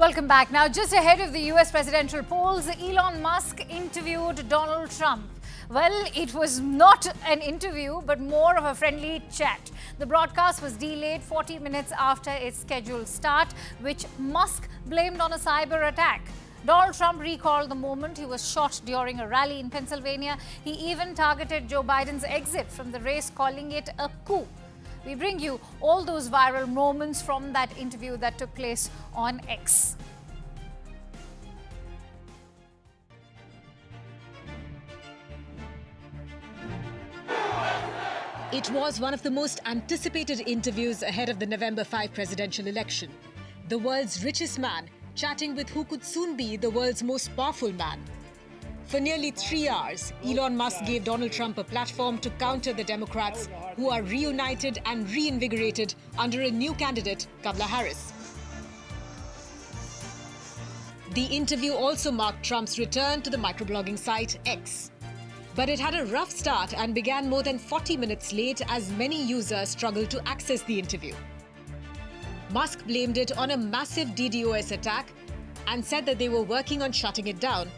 Welcome back. Now, just ahead of the US presidential polls, Elon Musk interviewed Donald Trump. Well, it was not an interview, but more of a friendly chat. The broadcast was delayed 40 minutes after its scheduled start, which Musk blamed on a cyber attack. Donald Trump recalled the moment he was shot during a rally in Pennsylvania. He even targeted Joe Biden's exit from the race, calling it a coup. We bring you all those viral moments from that interview that took place on X. It was one of the most anticipated interviews ahead of the November 5 presidential election. The world's richest man chatting with who could soon be the world's most powerful man. For nearly 3 hours, Elon Musk gave Donald Trump a platform to counter the Democrats, who are reunited and reinvigorated under a new candidate, Kamala Harris. The interview also marked Trump's return to the microblogging site X. But it had a rough start and began more than 40 minutes late as many users struggled to access the interview. Musk blamed it on a massive DDoS attack and said that they were working on shutting it down.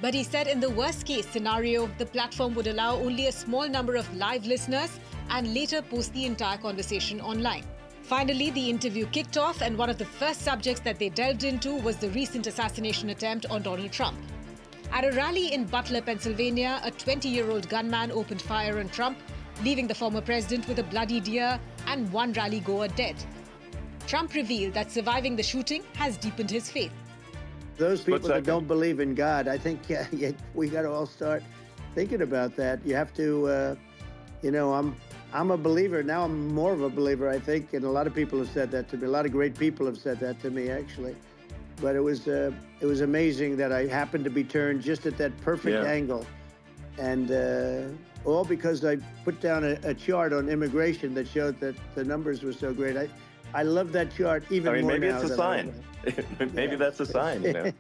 But he said in the worst-case scenario, the platform would allow only a small number of live listeners and later post the entire conversation online. Finally, the interview kicked off, and one of the first subjects that they delved into was the recent assassination attempt on Donald Trump. At a rally in Butler, Pennsylvania, a 20-year-old gunman opened fire on Trump, leaving the former president with a bloodied ear and one rally-goer dead. Trump revealed that surviving the shooting has deepened his faith. Those people that don't believe in God, I think we got to all start thinking about that. You have to, I'm a believer. Now I'm more of a believer, I think, and a lot of people have said that to me. A lot of great people have said that to me, actually. But it was amazing that I happened to be turned just at that perfect angle. And all because I put down a chart on immigration that showed that the numbers were so great. I love that chart even more now. Maybe it's a sign. Maybe that's a sign, you know.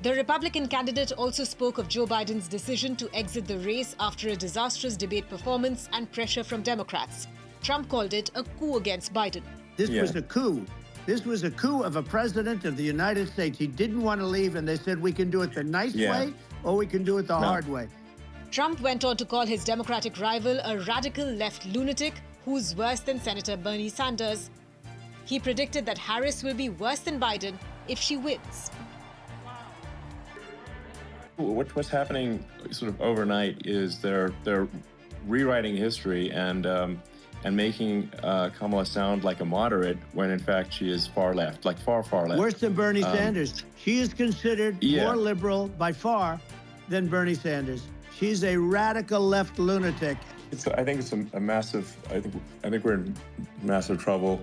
The Republican candidate also spoke of Joe Biden's decision to exit the race after a disastrous debate performance and pressure from Democrats. Trump called it a coup against Biden. This was a coup. This was a coup of a president of the United States. He didn't want to leave, and they said, we can do it the nice way, or we can do it the hard way. Trump went on to call his Democratic rival a radical left lunatic who's worse than Senator Bernie Sanders. He predicted that Harris will be worse than Biden if she wins. What's happening sort of overnight is they're rewriting history and making Kamala sound like a moderate when in fact she is far left, like far left. Worse than Bernie Sanders. She is considered more liberal by far than Bernie Sanders. She's a radical left lunatic. I think it's a massive. I think we're in massive trouble,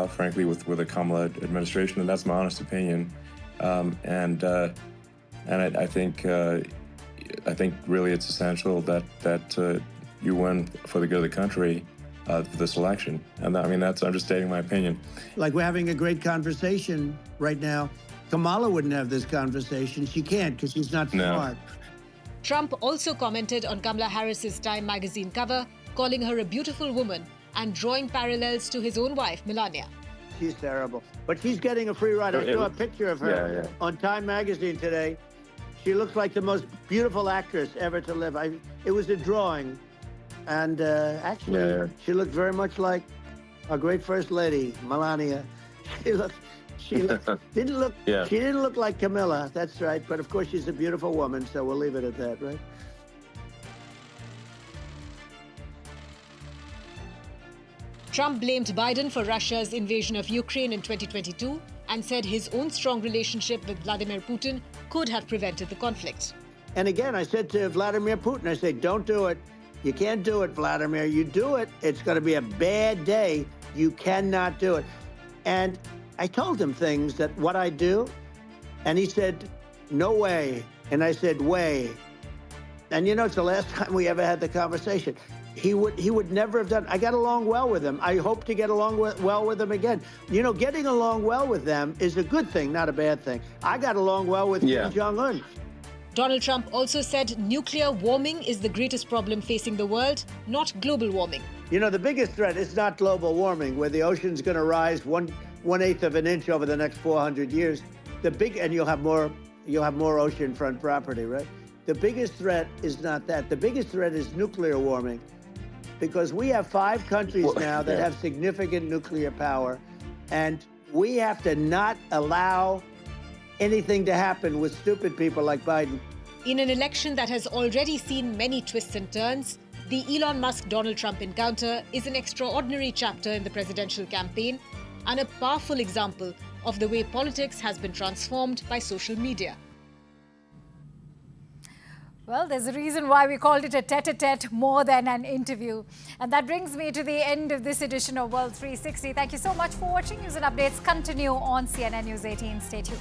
frankly, with the Kamala administration, and that's my honest opinion. And I think really it's essential that you win for the good of the country for this election. And I'm just stating my opinion. Like we're having a great conversation right now. Kamala wouldn't have this conversation. She can't because she's not smart. Trump also commented on Kamala Harris's Time magazine cover, calling her a beautiful woman and drawing parallels to his own wife, Melania. She's terrible, but she's getting a free ride. I saw a picture of her on Time magazine today. She looks like the most beautiful actress ever to live. It was a drawing, and actually, she looked very much like our great First Lady, Melania. She didn't look like Camilla. That's right. But of course, she's a beautiful woman, so we'll leave it at that, right? Trump blamed Biden for Russia's invasion of Ukraine in 2022 and said his own strong relationship with Vladimir Putin could have prevented the conflict. And again, I said to Vladimir Putin, I said, don't do it. You can't do it, Vladimir. You do it, it's going to be a bad day. You cannot do it. And I told him things that what I do, and he said, no way. And I said, way. And it's the last time we ever had the conversation. He would never have done. I got along well with him. I hope to get along well with him again. Getting along well with them is a good thing, not a bad thing. I got along well with Kim Jong-un. Donald Trump also said nuclear warming is the greatest problem facing the world, not global warming. The biggest threat is not global warming, where the ocean's going to rise 1 1/8 of an inch over the next 400 years. And you'll have more oceanfront property, right? The biggest threat is not that. The biggest threat is nuclear warming, because we have 5 countries now that have significant nuclear power, and we have to not allow anything to happen with stupid people like Biden. In an election that has already seen many twists and turns, the Elon Musk-Donald Trump encounter is an extraordinary chapter in the presidential campaign and a powerful example of the way politics has been transformed by social media. Well, there's a reason why we called it a tete-a-tete more than an interview. And that brings me to the end of this edition of World 360. Thank you so much for watching. News and updates continue on CNN News 18. Stay tuned.